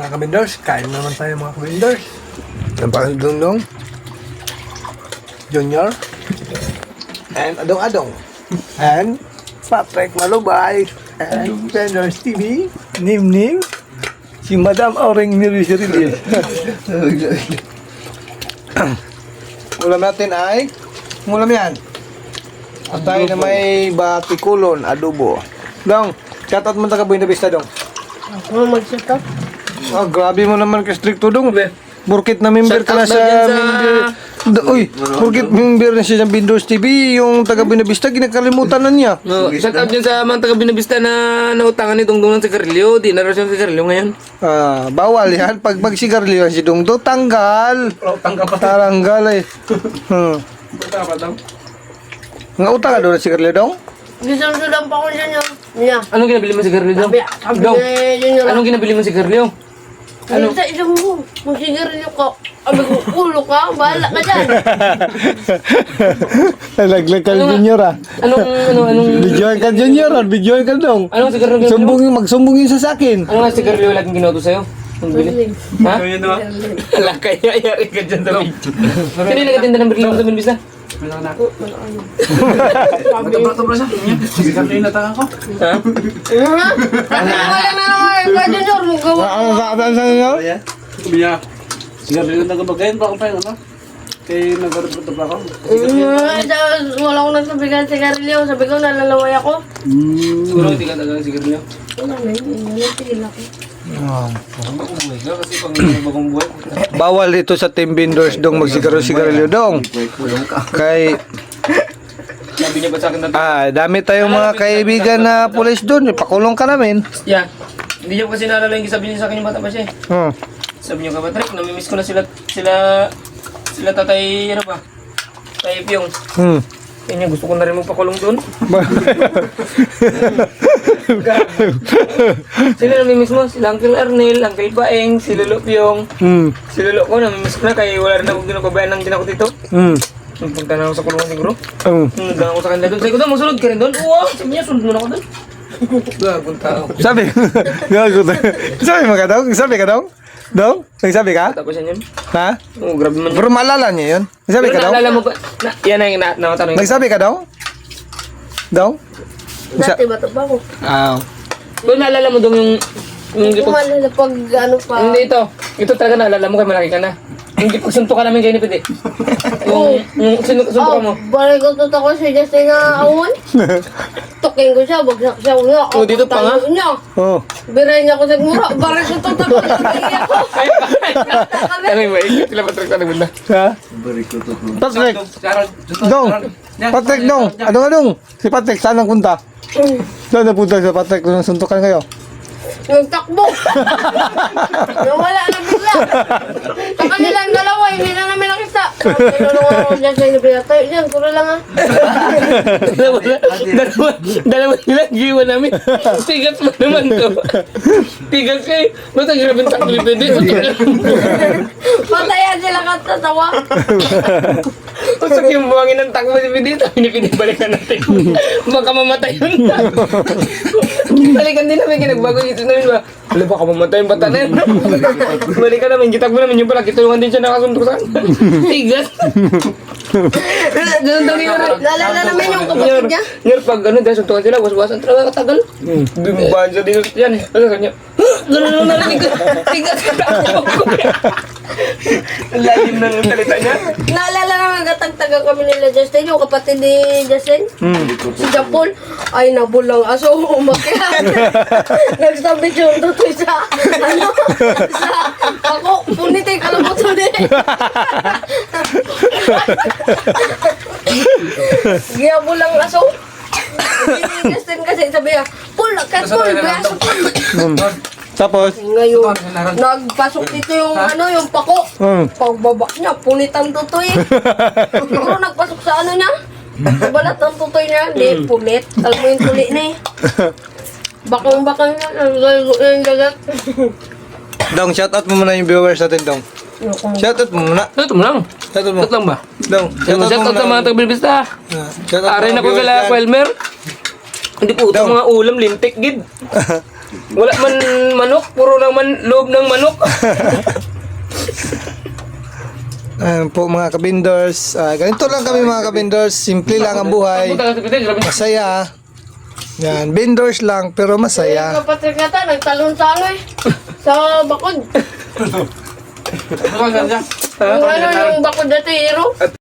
mga kabindors, kain naman tayo mga kabindors. Yan pa si Dongdong, Junior, and Adong-Adong, and Patrick Malubay, and Vendors TV, Nim, si Madam Auring Nirisiridis. Ulam natin ay, ulam yan. At tayo na may batikulon, adobo. Dong, shoutout mo taga Buena Vista, Dong. Ako mag-shoutout. Oh, grabe mo naman ka-stricto, Dong. Burkit na member ka na sa member. Uy, burkit member na siya sa Windows TV. Yung taga Buena Vista, ginakalimutan na niya. No, shout out dyan sa mga taga Binabista na nautangan ni Dongdong ng sigarilyo. Di na raw siyang sigarilyo ngayon. Ah, bawal yan. Pag magsigarilyo yan si Dongdo, tanggal. Taranggal eh. Nga utang ka doon na sigarilyo, Dong? Gisulsulan pa ko dyan yun. Niya. Anong ginabili mo sigarilyo, Dong? Sabi Dong, ni Junior. anong ginabili mo sigarilyo? Ano? Sa isang mo. Magsigarilyo ka. Abi ko, ulo ka. Bahala ka dyan. Nalaglag ka ni Junior ah. Anong Videoin ka Junior ah. Videoin ka, Dong. anong sigarilyo ginabili mo? Magsumbungin sa akin. Ano nga sigarilyo laging ginoto sa'yo? Ang bili? Ha? Ala, kaya yari ka dyan sa video. Sino yung nagatinda ng birling mo sa Binabista? Ha? Wala na naman ka, Junior. Magawa. Ano sa inyo? Biya. Sigarilyo na gabagayin pa ako pa yun, ano? Kaya nag-report pa ako. Wala akong nagsabigan sigarilyo. Sabi ko, nalalaway ako. Siguro hindi ka talaga sigarilyo. Wala na yun. Tigil ako. Buhay ka kasi pang bagong buhay. Bawal ito sa team vendors, Dong, magsigarilyo, Dong. Kay Sabi niya ba sa akin na dami tayong mga kaibigan na pulis doon. Pakulong ka namin. Yeah. Hindi niya kasi naalala yung sabi niya sa akin yung bata pa siya eh. Hmm. Sabi niya ka Patrick, namimiss ko na sila tatay, ano ba? Tatay Pyong. Hmm. Kaya niya, gusto ko na rin magpakulong doon. Sila namimiss mo? Sila Uncle Arnel, Uncle Baeng, si Lolo Pyong. Hmm. Si Lolo ko, namimiss ko na kaya wala rin akong ginapabayan ng ginako dito. Hmm. Punta na ako sa kulungan siguro. Hmm. Nagdaan ako sa kanila doon. Sabi ko doon, masunod ka rin doon. Oo, sabi niya, sunod mo na ako doon. Gagong tao. Sabi. Sabi mo ka, Dong? Sabi ka, Dong? Dong? Nagsabi ka? Tapos yan yun. Ha? Oo, grabe man yun. Pero maalala niya yun? Nagsabi ka, Pero Dong? naalala mo ba? Yan na yung nakatanong. Nagsabi ka, Dong? Dong? Dati bata pa ako. Ah. Pero naalala mo dong yung... Hindi ko malala pag ano pa. Hindi ito. Ito talaga naalala mo kaya malaki ka na. Hindi pagsuntukan namin kayo ni Pidi. Yung suntukan mo. Balik ko tutok ko si Justin na awon. Tukin ko siya, bagsak siya ulo. Oh, dito pa nga? Niya. Oh. Biray niya ko sa mura. Balik ko tutok ko siya. Ano yung maikot sila Patrick sa nagmula? Ha? Patrick. Dong. Patrick, Dong. Adong. Si Patrick, saan ang punta? Saan napunta sa Patrick kung suntukan kayo? Nagtakbo. Nawala na bigla. Sa kanilang dalawa, hindi na namin nakita. Tinulungan ko dyan sa inyo. Tayo dyan, puro lang ha. Dalawa nilang giwan namin. Tigas mo naman to. Tigas kayo. Basta grabe sa Pidi. Patayan sila katatawa. Usok yung buwangin ng takbo si Pidi. Sabi ni Pidi, balikan natin. Baka mamatay yun. Balikan din namin, kinagbago ito namin ba? Wala baka mamatay yung bata na yun. Balikan namin, kitag mo namin yung pala. Kitulungan din siya nakasuntok sa akin. Tigas. Ganun daw yun. Naalala namin yung kapatid niya. Ngayon, pag ano, dahil suntukan sila, was-wasan talaga katagal. Bumabaan siya din yan. Ano sa kanya? Ganun lang narinig ko. Tigas ka na ako. Ang lalim ng salita niya. Naalala naman gatagtagan kami nila Justin, yung kapatid ni Justin. Si Japol. Ay, nabulang aso, umakyat. Nagsabi siya yung tutoy sa, ano, sa, ako, punitin, kalabot ulit. Giyabulang aso. Si Justin kasi sabi niya, Pul, katpul, aso pul. Tapos? Ngayon, nagpasok dito yung ano, yung pako. Pagbaba niya, punitan tutoy. Siguro nagpasok sa ano niya. Sa balat ng tutoy niya, hindi, punit. Alam mo yung tuli na eh. Bakang-bakang niya, ang gagat. Dong, shoutout mo muna yung viewers natin, Dong. Shoutout mo muna. Ito mo lang. Shoutout mo. Ito lang ba? Dong, Shout out sa mga taga-Binabista. Shoutout Aray na ko kala Elmer. Hindi po ito mga ulam, lintik, gid. Wala man manok, puro lang loob ng manok. Ayan po mga kabindors. Ganito lang kami mga kabindors. Simple lang ang buhay. Punta ka sa Pidel, grabe. Masaya. Yan, bindors lang pero Yung masaya. kapatid nga ta, nagtalon sa ano eh. Sa bakod. Ano ba, Sanja? Yung ano, yung bakod dati, hero.